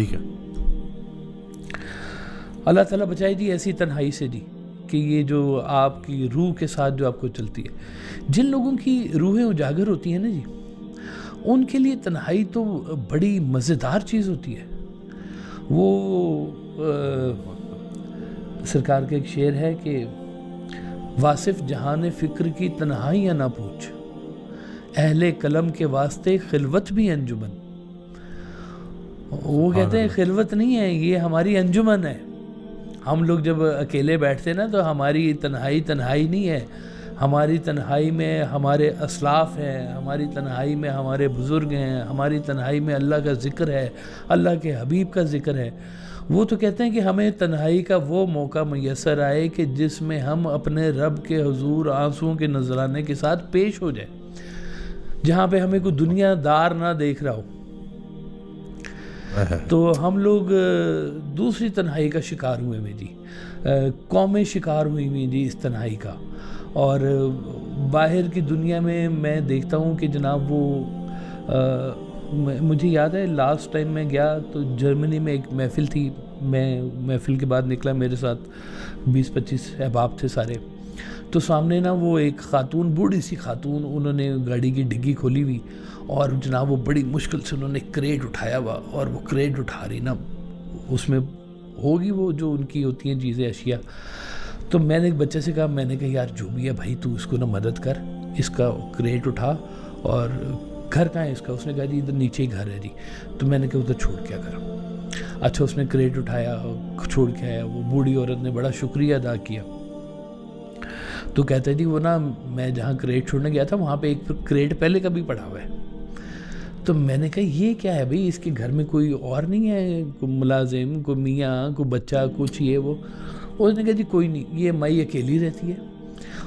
ٹھیک ہے. اللہ تعالیٰ بچائے جی ایسی تنہائی سے جی، کہ یہ جو آپ کی روح کے ساتھ جو آپ کو چلتی ہے. جن لوگوں کی روحیں اجاگر ہوتی ہیں نا جی، ان کے لیے تنہائی تو بڑی مزیدار چیز ہوتی ہے. وہ سرکار کا ایک شعر ہے کہ واصف جہان فکر کی تنہائیاں نہ پوچھ، اہل قلم کے واسطے خلوت بھی انجمن. وہ کہتے ہیں خلوت نہیں ہے، یہ ہماری انجمن ہے. ہم لوگ جب اکیلے بیٹھتے ہیں نا تو ہماری تنہائی نہیں ہے. ہماری تنہائی میں ہمارے اسلاف ہیں، ہماری تنہائی میں ہمارے بزرگ ہیں، ہماری تنہائی میں اللہ کا ذکر ہے، اللہ کے حبیب کا ذکر ہے. وہ تو کہتے ہیں کہ ہمیں تنہائی کا وہ موقع میسر آئے کہ جس میں ہم اپنے رب کے حضور آنسوؤں کے نذرانے کے ساتھ پیش ہو جائیں، جہاں پہ ہمیں کوئی دنیا دار نہ دیکھ رہا ہو. تو ہم لوگ دوسری تنہائی کا شکار ہوئے ہوئے جی، قومیں شکار ہوئی ہوئی جی اس تنہائی کا. اور باہر کی دنیا میں دیکھتا ہوں کہ جناب وہ مجھے یاد ہے لاسٹ ٹائم میں گیا تو جرمنی میں ایک محفل تھی. میں محفل کے بعد نکلا، میرے ساتھ 20-25 احباب تھے سارے. تو سامنے نا وہ ایک خاتون، بوڑھی سی خاتون، انہوں نے گاڑی کی ڈگی کھولی ہوئی اور جناب وہ بڑی مشکل سے انہوں نے کریٹ اٹھایا ہوا، اور وہ کریٹ اٹھا رہی نا، اس میں ہوگی وہ جو ان کی ہوتی ہیں چیزیں، اشیاء. تو میں نے ایک بچے سے کہا، میں نے کہا یار جو بھی ہے بھائی تو اس کو نا مدد کر، اس کا کریٹ اٹھا. اور گھر کہاں ہے اس کا؟ اس نے کہا جی ادھر نیچے ہی گھر ہے جی. تو میں نے کہا ادھر چھوڑ کیا کرا. اچھا اس نے کریٹ اٹھایا، چھوڑ کے آیا. وہ بوڑھی عورت نے بڑا شکریہ ادا کیا. تو کہتا ہے جی وہ نا میں جہاں کریٹ چھوڑنے گیا تھا وہاں پہ ایک کریٹ پہلے کا بھی پڑا ہوا ہے. تو میں نے کہا یہ کیا ہے بھئی، اس کے گھر میں کوئی اور نہیں ہے، کوئی ملازم، کوئی میاں، کوئی بچہ، کچھ یہ وہ؟ اس نے کہا جی کوئی نہیں، یہ مائی اکیلی رہتی ہے،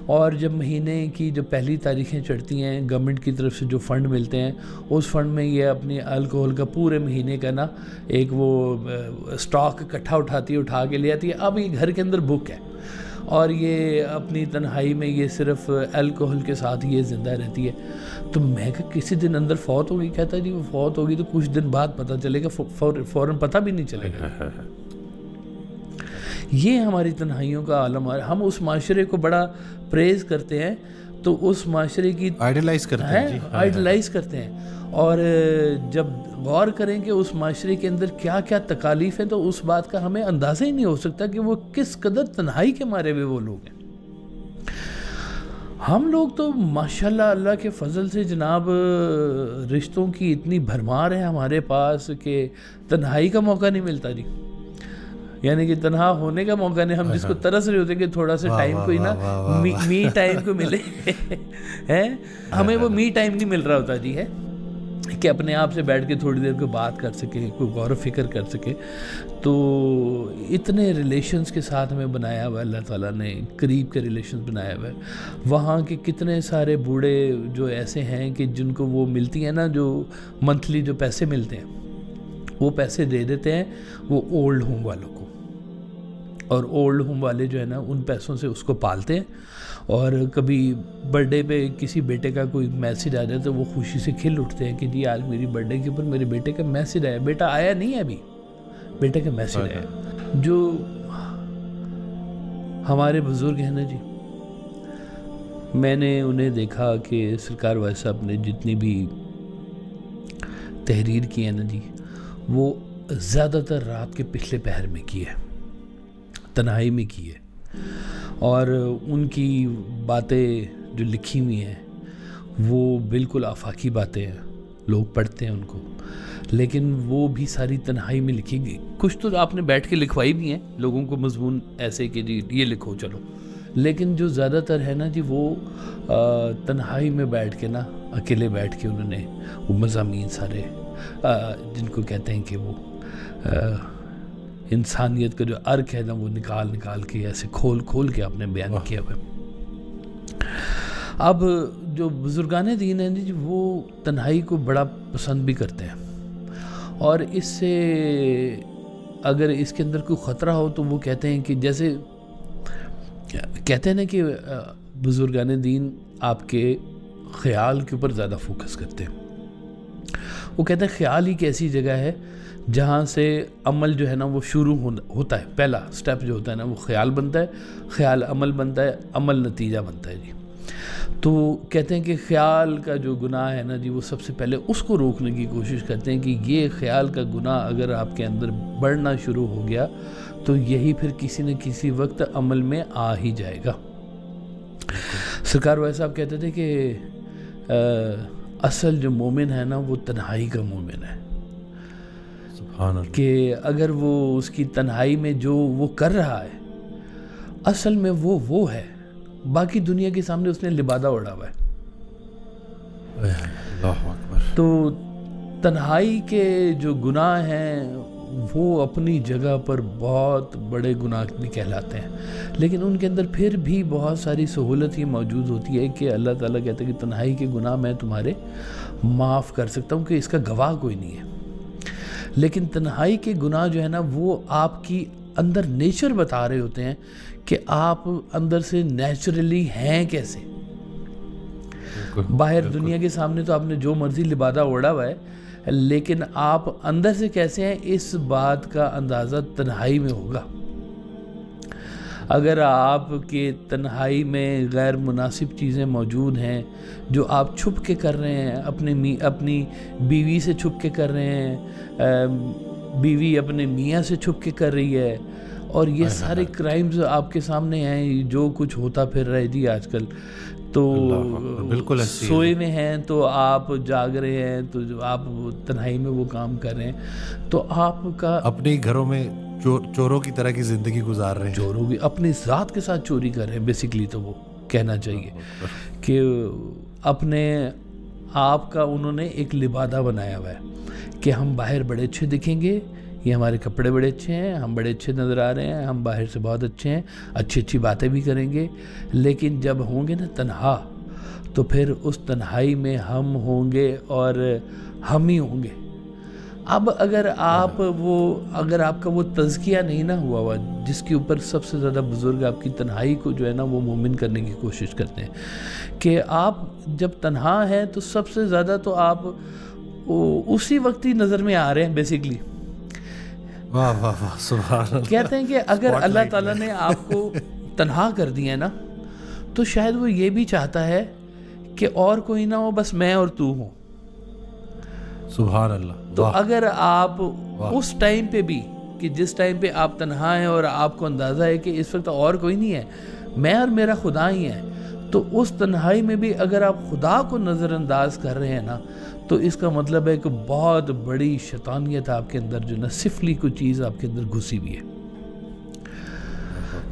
اور جب مہینے کی جو پہلی تاریخیں چڑھتی ہیں گورنمنٹ کی طرف سے جو فنڈ ملتے ہیں، اس فنڈ میں یہ اپنی الکوہل کا پورے مہینے کا نا ایک وہ سٹاک اکٹھا اٹھاتی ہے، اٹھا کے لے آتی ہے. اب یہ گھر کے اندر بک ہے، اور یہ اپنی تنہائی میں یہ صرف الکوہل کے ساتھ یہ زندہ رہتی ہے. تو میں کہ کسی دن اندر فوت ہو گئی. کہتا ہے جی وہ فوت ہوگی تو کچھ دن بعد پتہ چلے گا، فوراً پتہ بھی نہیں چلے گا. یہ ہماری تنہائیوں کا عالم ہے. ہم اس معاشرے کو بڑا پریز کرتے ہیں، تو اس معاشرے کی آئیڈلائز کرتے ہیں. اور جب غور کریں کہ اس معاشرے کے اندر کیا کیا تکالیف ہیں، تو اس بات کا ہمیں اندازہ ہی نہیں ہو سکتا کہ وہ کس قدر تنہائی کے مارے ہوئے وہ لوگ ہیں. ہم لوگ تو ماشاءاللہ اللہ کے فضل سے جناب رشتوں کی اتنی بھرمار ہے ہمارے پاس کہ تنہائی کا موقع نہیں ملتا جی. یعنی کہ تنہا ہونے کا موقع نہیں. ہم جس کو ترس رہے ہوتے کہ تھوڑا سا ٹائم کوئی نا می ٹائم کو ملے ہے، ہمیں وہ می ٹائم نہیں مل رہا ہوتا جی، ہے کہ اپنے آپ سے بیٹھ کے تھوڑی دیر کوئی بات کر سکے، کوئی غور و فکر کر سکے. تو اتنے ریلیشنز کے ساتھ ہمیں بنایا ہوا ہے اللہ تعالیٰ نے، قریب کے ریلیشنز بنایا ہوا ہے. وہاں کے کتنے سارے بوڑھے جو ایسے ہیں کہ جن کو وہ ملتی ہیں نا جو منتھلی جو پیسے ملتے ہیں، وہ پیسے دے دیتے ہیں وہ اولڈ ہوم والوں کو، اور اولڈ ہوم والے جو ہے نا ان پیسوں سے اس کو پالتے ہیں. اور کبھی برتھ ڈے پہ کسی بیٹے کا کوئی میسیج آ جائے تو وہ خوشی سے کھل اٹھتے ہیں کہ جی آج میری برتھ ڈے کے اوپر میرے بیٹے کا میسیج آیا. بیٹا آیا نہیں ہے ابھی، بیٹے کا میسیج آیا. جو ہمارے بزرگ ہیں نا جی، میں نے انہیں دیکھا کہ سرکار والا صاحب نے جتنی بھی تحریر کی ہے نا جی، وہ زیادہ تر رات کے پچھلے پہر میں کی ہے، تنہائی میں کی ہے. اور ان کی باتیں جو لکھی ہوئی ہیں وہ بالکل آفاقی باتیں ہیں، لوگ پڑھتے ہیں ان کو، لیکن وہ بھی ساری تنہائی میں لکھی گئی. کچھ تو آپ نے بیٹھ کے لکھوائی بھی ہیں لوگوں کو مضمون ایسے کہ جی یہ لکھو چلو، لیکن جو زیادہ تر ہے نا جی وہ تنہائی میں بیٹھ کے نا اکیلے بیٹھ کے انہوں نے وہ مضامین سارے جن کو کہتے ہیں کہ وہ انسانیت کا جو عرق ہے نا وہ نکال کے ایسے کھول کے آپ نے بیان کیا ہوا. اب جو بزرگان دین ہیں جی وہ تنہائی کو بڑا پسند بھی کرتے ہیں، اور اس سے اگر اس کے اندر کوئی خطرہ ہو تو وہ کہتے ہیں کہ جیسے کہتے ہیں نا کہ بزرگان دین آپ کے خیال کے اوپر زیادہ فوکس کرتے ہیں. وہ کہتے ہیں خیال ہی ایک ایسی جگہ ہے جہاں سے عمل جو ہے نا وہ شروع ہوتا ہے. پہلا سٹیپ جو ہوتا ہے نا وہ خیال بنتا ہے, خیال عمل بنتا ہے, عمل نتیجہ بنتا ہے جی. تو کہتے ہیں کہ خیال کا جو گناہ ہے نا جی وہ سب سے پہلے اس کو روکنے کی کوشش کرتے ہیں کہ یہ خیال کا گناہ اگر آپ کے اندر بڑھنا شروع ہو گیا تو یہی پھر کسی نہ کسی وقت عمل میں آ ہی جائے گا. سرکار ویسے صاحب کہتے تھے کہ اصل جو مومن ہے نا وہ تنہائی کا مومن ہے. سبحان اللہ. کہ اگر وہ اس کی تنہائی میں جو وہ کر رہا ہے اصل میں وہ ہے, باقی دنیا کے سامنے اس نے لبادہ اڑا ہوا ہے. اللہ اکبر. تو تنہائی کے جو گناہ ہیں وہ اپنی جگہ پر بہت بڑے گناہ بھی کہلاتے ہیں, لیکن ان کے اندر پھر بھی بہت ساری سہولت یہ موجود ہوتی ہے کہ اللہ تعالیٰ کہتے ہیں کہ تنہائی کے گناہ میں تمہارے معاف کر سکتا ہوں کہ اس کا گواہ کوئی نہیں ہے. لیکن تنہائی کے گناہ جو ہے نا وہ آپ کی اندر نیچر بتا رہے ہوتے ہیں کہ آپ اندر سے نیچرلی ہیں کیسے. باہر دنیا کے سامنے تو آپ نے جو مرضی لبادہ اوڑا ہوا ہے, لیکن آپ اندر سے کیسے ہیں اس بات کا اندازہ تنہائی میں ہوگا. اگر آپ کے تنہائی میں غیر مناسب چیزیں موجود ہیں جو آپ چھپ کے کر رہے ہیں, اپنی بیوی سے چھپ کے کر رہے ہیں, بیوی اپنے میاں سے چھپ کے کر رہی ہے, اور یہ سارے کرائمز آپ کے سامنے ہیں جو کچھ ہوتا پھر رہا ہے جی آج کل. تو بالکل سوئے میں ہیں تو آپ جاگ رہے ہیں, تو آپ تنہائی میں وہ کام کر رہے ہیں, تو آپ کا اپنے گھروں میں چوروں کی طرح کی زندگی گزار رہے ہیں. چوروں کی اپنی ذات کے ساتھ چوری کر رہے ہیں بیسیکلی. تو وہ کہنا چاہیے کہ اپنے آپ کا انہوں نے ایک لبادہ بنایا ہوا ہے کہ ہم باہر بڑے اچھے دکھیں گے, یہ ہمارے کپڑے بڑے اچھے ہیں, ہم بڑے اچھے نظر آ رہے ہیں, ہم باہر سے بہت اچھے ہیں, اچھی باتیں بھی کریں گے, لیکن جب ہوں گے نا تنہا تو پھر اس تنہائی میں ہم ہوں گے اور ہم ہی ہوں گے. اب اگر آپ کا وہ تزکیہ نہیں نہ ہوا جس کے اوپر سب سے زیادہ بزرگ آپ کی تنہائی کو جو ہے نا وہ مومن کرنے کی کوشش کرتے ہیں کہ آپ جب تنہا ہیں تو سب سے زیادہ تو آپ اسی وقت ہی نظر میں آ رہے ہیں بیسیکلی. واہ واہ واہ سبحان اللہ. کہتے ہیں کہ اگر اللہ تعالیٰ نے آپ کو تنہا کر دیا نا تو شاید وہ یہ بھی چاہتا ہے کہ اور کوئی نہ ہو, بس میں اور تو ہوں. سبحان اللہ. تو اگر آپ اس ٹائم پہ بھی کہ جس ٹائم پہ آپ تنہا ہیں اور آپ کو اندازہ ہے کہ اس وقت اور کوئی نہیں ہے, میں اور میرا خدا ہی ہے, تو اس تنہائی میں بھی اگر آپ خدا کو نظر انداز کر رہے ہیں نا تو اس کا مطلب ہے کہ بہت بڑی شیطانیت آپ کے اندر جو نا سفلی کوئی چیز آپ کے اندر گھسی ہوئی ہے.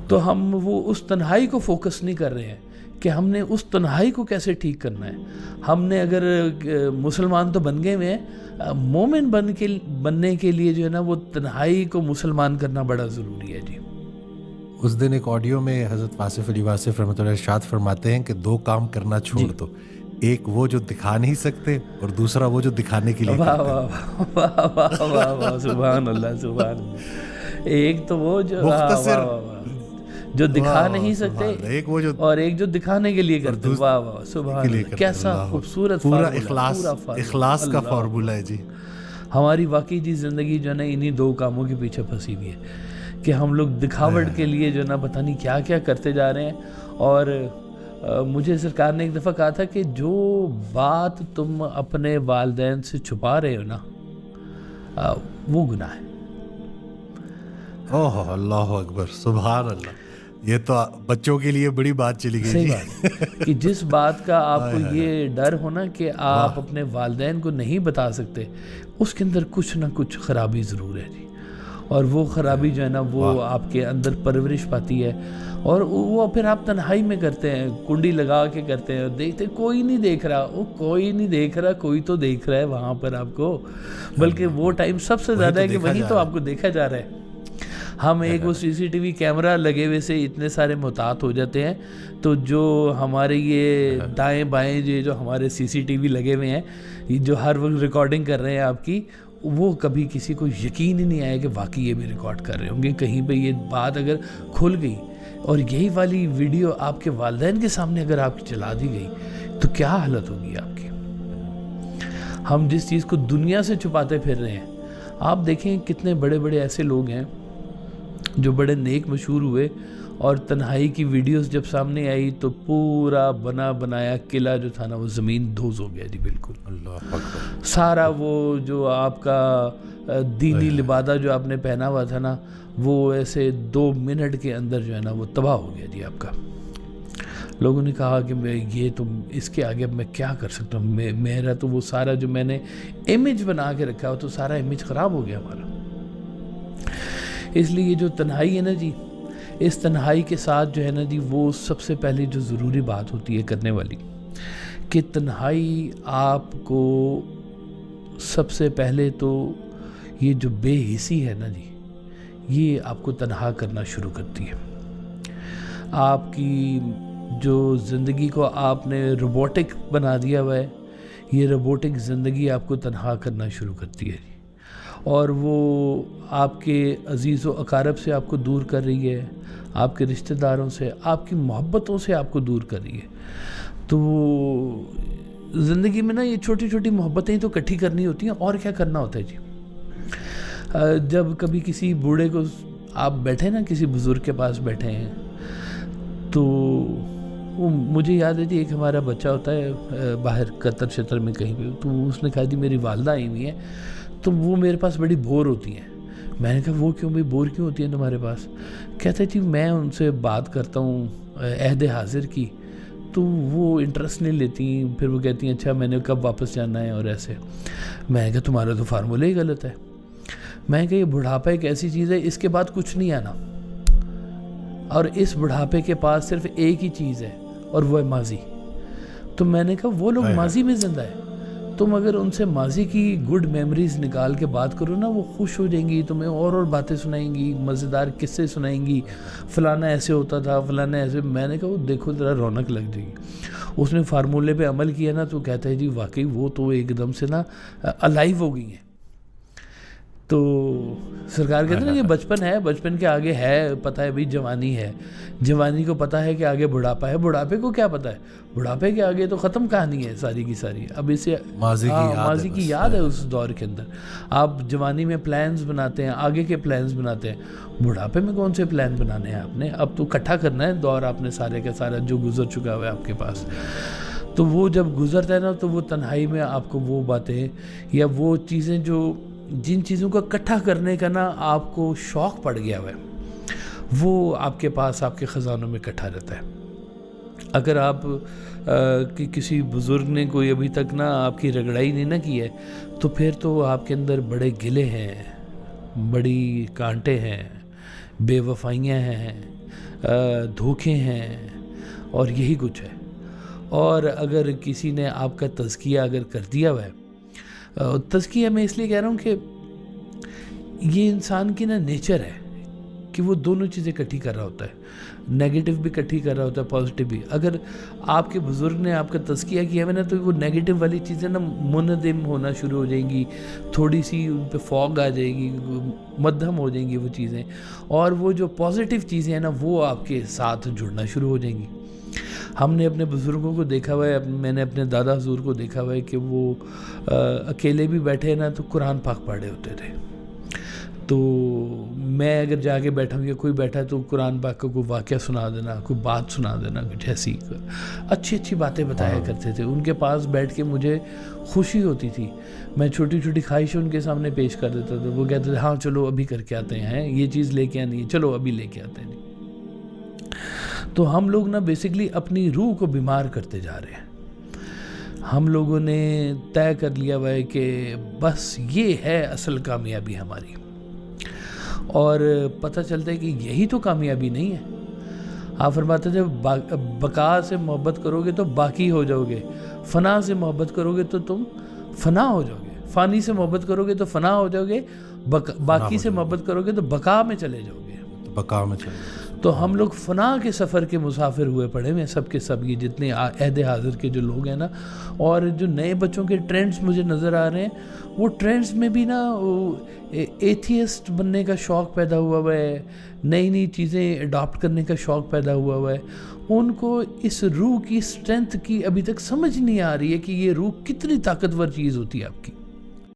تو ہم وہ اس تنہائی کو فوکس نہیں کر رہے ہیں کہ ہم نے اس تنہائی کو کیسے ٹھیک کرنا ہے. ہم نے اگر مسلمان تو بن گئے ہیں, مومن بننے کے لیے جو ہے نا وہ تنہائی کو مسلمان کرنا بڑا ضروری ہے جی. اس دن ایک آڈیو میں حضرت واصف علی واصف رحمۃ اللہ ارشاد فرماتے ہیں کہ دو کام کرنا چھوڑ دو, ایک وہ جو دکھا نہیں سکتے اور دوسرا وہ جو دکھانے کے لیے واہ واہ واہ واہ واہ سبحان اللہ سبحان اللہ. ایک تو وہ جو دکھا نہیں سکتے, اور ایک جو دکھانے کے لیے کرتے. واہ واہ سبحان اللہ, کیسا خوبصورت پورا اخلاص کا فارمولا ہے جی. ہماری واقعی جی زندگی جو ہے نا انہی دو کاموں کے پیچھے پھنسی ہوئی ہے کہ ہم لوگ دکھاوٹ کے لیے جو ہے نا پتہ نہیں کیا کیا کرتے جا رہے ہیں. اور مجھے سرکار نے ایک دفعہ کہا تھا کہ جو بات تم اپنے والدین سے چھپا رہے ہو نا وہ گناہ ہے. اوہ اللہ اکبر سبحان اللہ. یہ تو بچوں کے لیے بڑی بات چلی گئی. صحیح بات کہ جس بات کا آپ کو یہ ڈر ہونا کہ آپ اپنے والدین کو نہیں بتا سکتے, اس کے اندر کچھ نہ کچھ خرابی ضرور ہے جی. اور وہ خرابی جو ہے نا وہ آپ کے اندر پرورش پاتی ہے, اور وہ پھر آپ تنہائی میں کرتے ہیں, کنڈی لگا کے کرتے ہیں, دیکھتے کوئی نہیں دیکھ رہا, وہ کوئی نہیں دیکھ رہا, کوئی تو دیکھ رہا ہے وہاں پر آپ کو, بلکہ وہ ٹائم سب سے زیادہ ہے کہ وہیں تو آپ کو دیکھا جا رہا ہے. ہم ایک وہ سی سی ٹی وی کیمرہ لگے ہوئے سے اتنے سارے محتاط ہو جاتے ہیں, تو جو ہمارے یہ دائیں بائیں جو ہمارے سی سی ٹی وی لگے ہوئے ہیں جو ہر وقت ریکارڈنگ کر رہے ہیں آپ کی, وہ کبھی کسی کو یقین ہی نہیں آیا کہ واقعی یہ بھی ریکارڈ کر رہے ہوں گے. کہیں پہ یہ بات اگر کھل گئی اور یہی والی ویڈیو آپ کے والدین کے سامنے اگر آپ کی چلا دی گئی تو کیا حالت ہوگی آپ کی. ہم جس چیز کو دنیا سے چھپاتے پھر رہے ہیں, آپ دیکھیں کتنے بڑے بڑے ایسے لوگ ہیں جو بڑے نیک مشہور ہوئے اور تنہائی کی ویڈیوز جب سامنے آئی تو پورا بنا بنایا قلعہ جو تھا نا وہ زمین دوز ہو گیا جی بالکل. اللہ اکبر. سارا وہ جو آپ کا دینی لبادہ جو آپ نے پہنا ہوا تھا نا وہ ایسے 2 منٹ کے اندر جو ہے نا وہ تباہ ہو گیا جی آپ کا. لوگوں نے کہا کہ میں یہ تو اس کے آگے اب میں کیا کر سکتا ہوں, میرا تو وہ سارا جو میں نے امیج بنا کے رکھا ہو تو سارا امیج خراب ہو گیا ہمارا. اس لیے یہ جو تنہائی ہے نا جی, اس تنہائی کے ساتھ جو ہے نا جی وہ سب سے پہلے جو ضروری بات ہوتی ہے کرنے والی کہ تنہائی آپ کو سب سے پہلے تو یہ جو بے حسی ہے نا جی یہ آپ کو تنہا کرنا شروع کرتی ہے. آپ کی جو زندگی کو آپ نے روبوٹک بنا دیا ہوا ہے, یہ روبوٹک زندگی آپ کو تنہا کرنا شروع کرتی ہے جی, اور وہ آپ کے عزیز و اقارب سے آپ کو دور کر رہی ہے, آپ کے رشتہ داروں سے, آپ کی محبتوں سے آپ کو دور کر رہی ہے. تو زندگی میں نا یہ چھوٹی چھوٹی محبتیں تو اکٹھی کرنی ہوتی ہیں, اور کیا کرنا ہوتا ہے جی. جب کبھی کسی بوڑھے کو آپ بیٹھے نا کسی بزرگ کے پاس بیٹھے ہیں تو وہ مجھے یاد ہے جی ایک ہمارا بچہ ہوتا ہے باہر قطر شطر میں کہیں پہ, تو اس نے کہا جی میری والدہ آئی ہوئی ہیں تو وہ میرے پاس بڑی بور ہوتی ہیں. میں نے کہا وہ کیوں بھائی, بور کیوں ہوتی ہیں تمہارے پاس؟ کہتے جی میں ان سے بات کرتا ہوں عہد حاضر کی تو وہ انٹرسٹ نہیں لیتی, پھر وہ کہتی ہیں اچھا میں نے کب واپس جانا ہے اور ایسے. میں نے کہا تمہارا تو فارمولہ ہی غلط ہے. میں نے کہا یہ بڑھاپا ایک ایسی چیز ہے اس کے بعد کچھ نہیں آنا, اور اس بڑھاپے کے پاس صرف ایک ہی چیز ہے اور وہ ہے ماضی. تو میں نے کہا وہ لوگ ماضی میں زندہ ہے, تم اگر ان سے ماضی کی گڈ میموریز نکال کے بات کرو نا وہ خوش ہو جائیں گی, تمہیں اور باتیں سنائیں گی, مزیدار قصے سنائیں گی, فلانا ایسے ہوتا تھا فلانا ایسے. میں نے کہا وہ دیکھو ذرا رونق لگ جائے گی. اس نے فارمولے پہ عمل کیا نا تو کہتا ہے جی واقعی وہ تو ایک دم سے نا الائیو ہو گئی ہیں. تو سرکار کہتے ہیں نا یہ بچپن ہے, بچپن کے آگے ہے پتہ ہے بھائی جوانی ہے, جوانی کو پتہ ہے کہ آگے بڑھاپا ہے, بڑھاپے کو کیا پتہ ہے, بڑھاپے کے آگے تو ختم کہانی ہے ساری کی ساری. اب اسے ماضی کی یاد ہے اس دور کے اندر. آپ جوانی میں پلانز بناتے ہیں, آگے کے پلانز بناتے ہیں, بڑھاپے میں کون سے پلان بنانے ہیں آپ نے؟ اب تو اکٹھا کرنا ہے دور آپ نے سارے کا سارا جو گزر چکا ہوا ہے آپ کے پاس. تو وہ جب گزرتا ہے نا تو وہ تنہائی میں آپ کو وہ باتیں یا وہ چیزیں جو جن چیزوں کو اکٹھا کرنے کا نا آپ کو شوق پڑ گیا ہوا ہے وہ آپ کے پاس آپ کے خزانوں میں اکٹھا رہتا ہے. اگر آپ کسی بزرگ نے کوئی ابھی تک نا آپ کی رگڑائی نہیں نہ کی ہے تو پھر تو آپ کے اندر بڑے گلے ہیں, بڑی کانٹے ہیں, بے وفائیاں ہیں, دھوکے ہیں, اور یہی کچھ ہے. اور اگر کسی نے آپ کا تزکیہ اگر کر دیا ہوا ہے, تزکیہ میں اس لیے کہہ رہا ہوں کہ یہ انسان کی نا نیچر ہے کہ وہ دونوں چیزیں اکٹھی کر رہا ہوتا ہے, نیگیٹو بھی اکٹھی کر رہا ہوتا ہے, پازیٹیو بھی. اگر آپ کے بزرگ نے آپ کا تزکیہ کیا ہے نا تو وہ نیگیٹو والی چیزیں نا منہدم ہونا شروع ہو جائیں گی, تھوڑی سی ان پہ فوگ آ جائے گی, مدھم ہو جائیں گی وہ چیزیں, اور وہ جو پازیٹیو چیزیں ہیں نا وہ آپ کے ساتھ جڑنا شروع ہو جائیں گی. ہم نے اپنے بزرگوں کو دیکھا ہوا ہے, میں نے اپنے دادا حضور کو دیکھا ہوا ہے کہ وہ اکیلے بھی بیٹھے نا تو قرآن پاک پڑھے ہوتے تھے. تو میں اگر جا کے بیٹھا ہوں یا کوئی بیٹھا ہے تو قرآن پاک کا کوئی واقعہ سنا دینا, کوئی بات سنا دینا, کچھ ایسی اچھی اچھی باتیں بتایا کرتے تھے. ان کے پاس بیٹھ کے مجھے خوشی ہوتی تھی. میں چھوٹی چھوٹی خواہشیں ان کے سامنے پیش کر دیتا تھا. وہ کہتے تھے ہاں چلو ابھی کر کے آتے ہیں, یہ چیز لے کے آنی ہے, چلو ابھی لے کے آتے ہیں. تو ہم لوگ نا بیسکلی اپنی روح کو بیمار کرتے جا رہے ہیں. ہم لوگوں نے طے کر لیا ہوا ہے کہ بس یہ ہے اصل کامیابی ہماری, اور پتہ چلتا ہے کہ یہی تو کامیابی نہیں ہے. آپ فرماتے تھے بقا سے محبت کرو گے تو باقی ہو جاؤ گے, فنا سے محبت کرو گے تو تم فنا ہو جاؤ گے, فانی سے محبت کرو گے تو فنا ہو جاؤ گے, باقی سے محبت کرو گے تو بقا میں چلے جاؤ گے. بقا میں چلے. تو ہم لوگ فنا کے سفر کے مسافر ہوئے پڑے ہیں سب کے سب, یہ جتنے عہد حاضر کے جو لوگ ہیں نا, اور جو نئے بچوں کے ٹرینڈز مجھے نظر آ رہے ہیں وہ ٹرینڈز میں بھی نا ایتھیسٹ بننے کا شوق پیدا ہوا ہے, نئی نئی چیزیں اڈاپٹ کرنے کا شوق پیدا ہوا ہے. ان کو اس روح کی اسٹرینتھ کی ابھی تک سمجھ نہیں آ رہی ہے کہ یہ روح کتنی طاقتور چیز ہوتی ہے آپ کی.